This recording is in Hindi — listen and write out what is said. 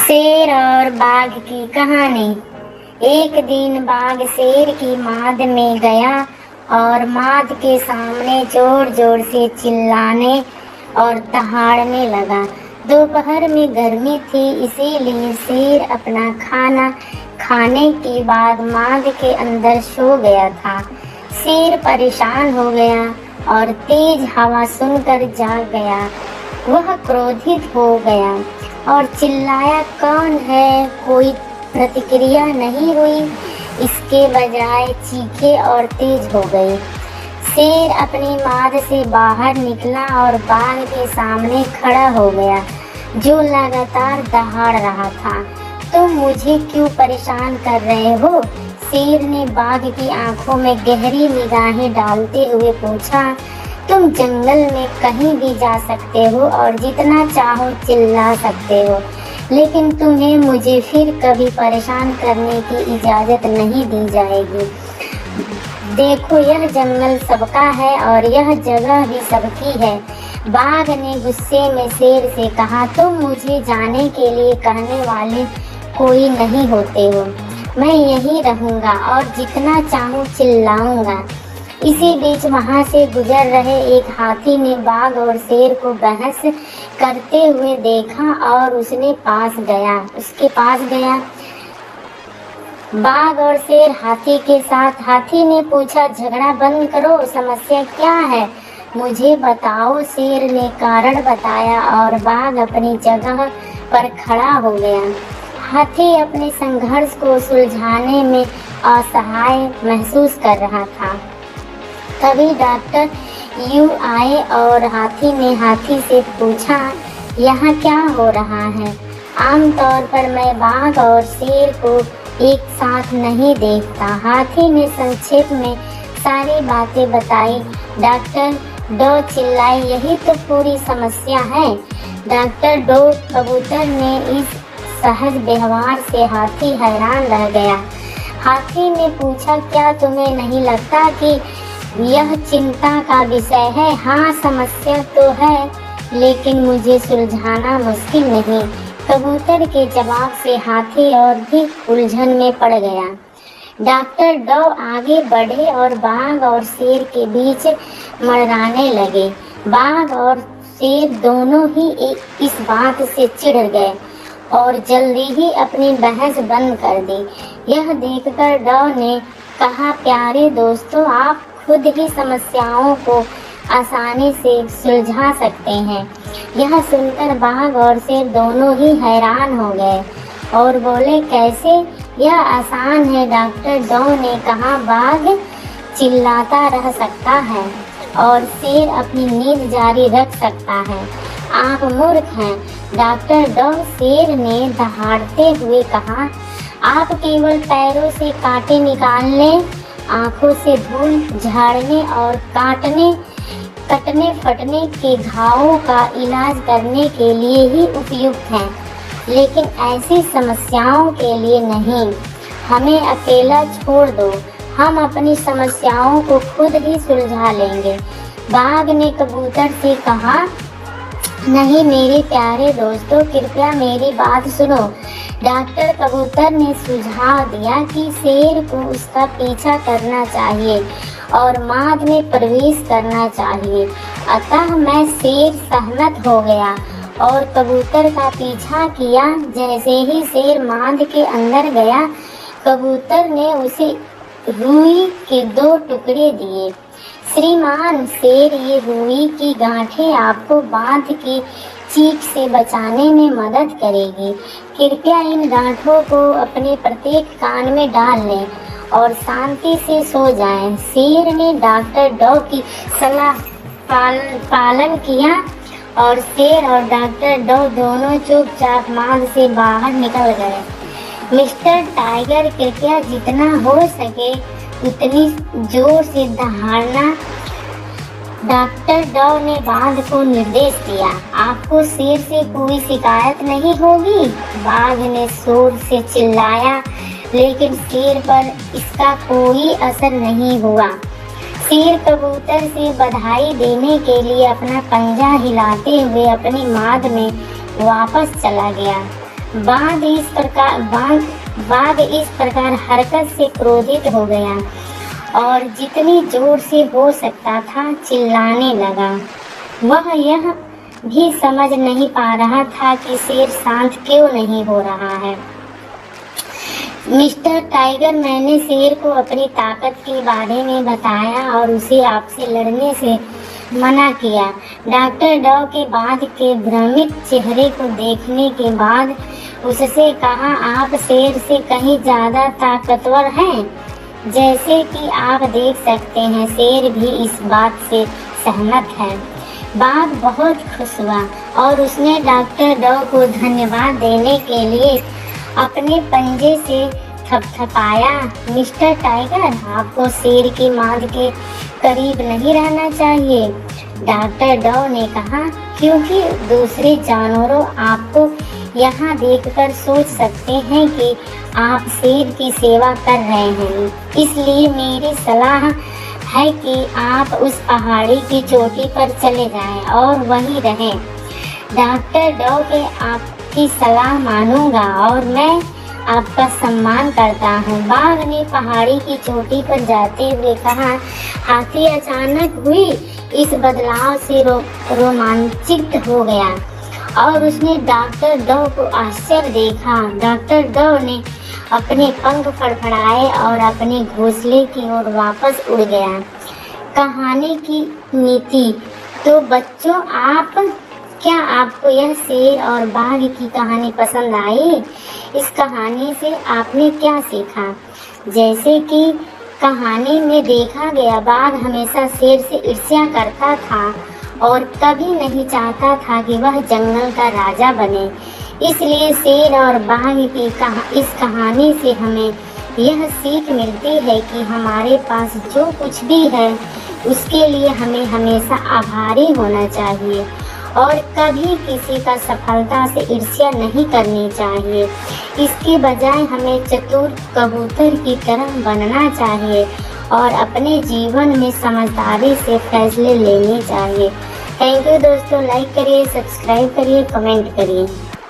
शेर और बाघ की कहानी। एक दिन बाघ शेर की माद में गया और माद के सामने जोर जोर से चिल्लाने और दहाड़ने लगा। दोपहर में गर्मी थी, इसीलिए शेर अपना खाना खाने के बाद माद के अंदर सो गया था। शेर परेशान हो गया और तेज हवा सुनकर जाग गया। वह क्रोधित हो गया और चिल्लाया, कौन है? कोई प्रतिक्रिया नहीं हुई। इसके बजाय चीखे और तेज हो गई। शेर अपनी माद से बाहर निकला और बाघ के सामने खड़ा हो गया, जो लगातार दहाड़ रहा था। तुम मुझे क्यों परेशान कर रहे हो? शेर ने बाघ की आंखों में गहरी निगाहें डालते हुए पूछा। तुम जंगल में कहीं भी जा सकते हो और जितना चाहो चिल्ला सकते हो, लेकिन तुम्हें मुझे फिर कभी परेशान करने की इजाज़त नहीं दी जाएगी। देखो, यह जंगल सबका है और यह जगह भी सबकी है। बाघ ने गुस्से में शेर से कहा, तुम मुझे जाने के लिए कहने वाले कोई नहीं होते हो। मैं यहीं रहूँगा और जितना चाहूँ चिल्लाऊँगा। इसी बीच वहाँ से गुजर रहे एक हाथी ने बाघ और शेर को बहस करते हुए देखा और उसके पास गया। बाघ और शेर हाथी के साथ। हाथी ने पूछा, झगड़ा बंद करो, समस्या क्या है? मुझे बताओ। शेर ने कारण बताया और बाघ अपनी जगह पर खड़ा हो गया। हाथी अपने संघर्ष को सुलझाने में असहाय महसूस कर रहा था। तभी डॉक्टर यू आए और हाथी ने हाथी से पूछा, यहाँ क्या हो रहा है? आमतौर पर मैं बाघ और शेर को एक साथ नहीं देखता। हाथी ने संक्षेप में सारी बातें बताई। डॉक्टर डो चिल्लाए, यही तो पूरी समस्या है। डॉक्टर डो कबूतर ने इस सहज व्यवहार से हाथी हैरान रह गया। हाथी ने पूछा, क्या तुम्हें नहीं लगता कि यह चिंता का विषय है? हाँ, समस्या तो है, लेकिन मुझे सुलझाना मुश्किल नहीं। कबूतर के जवाब से हाथी और भी उलझन में पड़ गया। डॉक्टर डो आगे बढ़े और बाघ और शेर के बीच मड़राने लगे। बाघ और शेर दोनों ही इस बात से चिढ़ गए और जल्दी ही अपनी बहस बंद कर दी। यह देखकर डो ने कहा, प्यारे दोस्तों, आप खुद ही समस्याओं को आसानी से सुलझा सकते हैं। यह सुनकर बाघ और शेर दोनों ही हैरान हो गए और बोले, कैसे? यह आसान है। डॉक्टर डो ने कहा, बाघ चिल्लाता रह सकता है और शेर अपनी नींद जारी रख सकता है। आप मूर्ख हैं। डॉक्टर डो शेर ने दहाड़ते हुए कहा, आप केवल पैरों से कांटे निकालने, आंखों से धूल झाड़ने और कटने फटने के घावों का इलाज करने के लिए ही उपयुक्त हैं, लेकिन ऐसी समस्याओं के लिए नहीं। हमें अकेला छोड़ दो, हम अपनी समस्याओं को खुद ही सुलझा लेंगे। बाघ ने कबूतर से कहा, नहीं मेरे प्यारे दोस्तों, कृपया मेरी बात सुनो। डॉक्टर कबूतर ने सुझाव दिया कि शेर को उसका पीछा करना चाहिए और माद में प्रवेश करना चाहिए। अतः मैं शेर सहमत हो गया और कबूतर का पीछा किया। जैसे ही शेर माद के अंदर गया, कबूतर ने उसे रुई के 2 टुकड़े दिए। श्रीमान शेर, ये रुई की गांठें आपको बाघ की चीख से बचाने में मदद करेगी। कृपया इन गांठों को अपने प्रत्येक कान में डाल लें और शांति से सो जाएं। शेर ने डॉक्टर डो की सलाह पालन किया और शेर और डॉक्टर डो दोनों चुपचाप माद से बाहर निकल गए। मिस्टर टाइगर, कृपया जितना हो सके उतनी जोर से दहाड़ना। डॉक्टर डो ने बाघ को निर्देश दिया। आपको शेर से कोई शिकायत नहीं होगी? बाघ ने जोर से चिल्लाया, लेकिन शेर पर इसका कोई असर नहीं हुआ। शेर कबूतर से बधाई देने के लिए अपना पंजा हिलाते हुए अपनी माद में वापस चला गया। बाघ इस प्रकार हरकत से क्रोधित हो गया और जितनी जोर से हो सकता था चिल्लाने लगा। वह यह भी समझ नहीं पा रहा था कि शेर शांत क्यों नहीं हो रहा है। मिस्टर टाइगर, मैंने शेर को अपनी ताकत के बारे में बताया और उसे आपसे लड़ने से मना किया। डॉक्टर डॉ के बाद के भ्रमित चेहरे को देखने के बाद उससे कहा, आप शेर से कहीं ज्यादा ताकतवर हैं। जैसे कि आप देख सकते हैं, शेर भी इस बात से सहमत है। बाघ बहुत खुश हुआ और उसने डॉक्टर डॉ को धन्यवाद देने के लिए अपने पंजे से थपथपाया। मिस्टर टाइगर, आपको शेर की मांद के करीब नहीं रहना चाहिए, डॉक्टर डॉ ने कहा, क्योंकि दूसरे जानवरों आपको यहाँ देखकर सोच सकते हैं कि आप शेर की सेवा कर रहे हैं। इसलिए मेरी सलाह है कि आप उस पहाड़ी की चोटी पर चले जाएं और वहीं रहें। डॉक्टर डॉ के आपकी सलाह मानूंगा और मैं आपका सम्मान करता हूँ। बाघ ने पहाड़ी की चोटी पर जाते हुए कहा। हाथी अचानक हुई इस बदलाव से रोमांचित हो गया और उसने डॉक्टर डॉ को आश्चर्य देखा। डॉक्टर डॉ ने अपने पंख फड़फड़ाए और अपने घोंसले की ओर वापस उड़ गया। कहानी की नीति। तो बच्चों, क्या आपको यह शेर और बाघ की कहानी पसंद आई? इस कहानी से आपने क्या सीखा? जैसे कि कहानी में देखा गया, बाघ हमेशा शेर से ईर्ष्या करता था और कभी नहीं चाहता था कि वह जंगल का राजा बने। इसलिए शेर और बाघ की इस कहानी से हमें यह सीख मिलती है कि हमारे पास जो कुछ भी है उसके लिए हमें हमेशा आभारी होना चाहिए और कभी किसी का सफलता से ईर्ष्या नहीं करनी चाहिए। इसके बजाय हमें चतुर कबूतर की तरह बनना चाहिए और अपने जीवन में समझदारी से फैसले लेने चाहिए। थैंक यू दोस्तों, लाइक करिए, सब्सक्राइब करिए, कमेंट करिए।